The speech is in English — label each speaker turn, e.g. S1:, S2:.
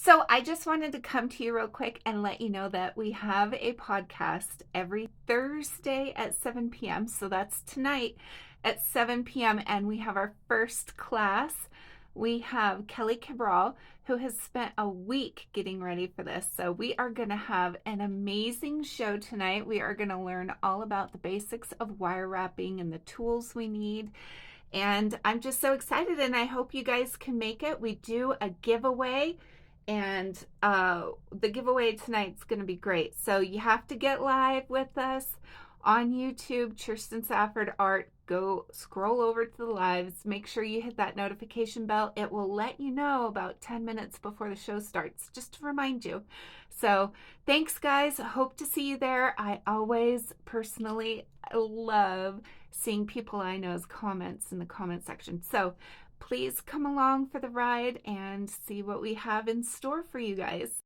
S1: So I just wanted to come to you real quick and let you know that we have a podcast every Thursday at 7 p.m. So that's tonight at 7 p.m. And we have our first class. We have Kelly Cabral, who has spent a week getting ready for this. So we are going to have an amazing show tonight. We are going to learn all about the basics of wire wrapping and the tools we need. And I'm just so excited, and I hope you guys can make it. We do a giveaway, and the giveaway tonight's going to be great. So you have to get live with us on YouTube, Kersten Safford Art. Go scroll over to the lives. Make sure you hit that notification bell. It will let you know about 10 minutes before the show starts, just to remind you. So thanks, guys. Hope to see you there. I always personally love seeing people I know's comments in the comment section. So please come along for the ride and see what we have in store for you guys.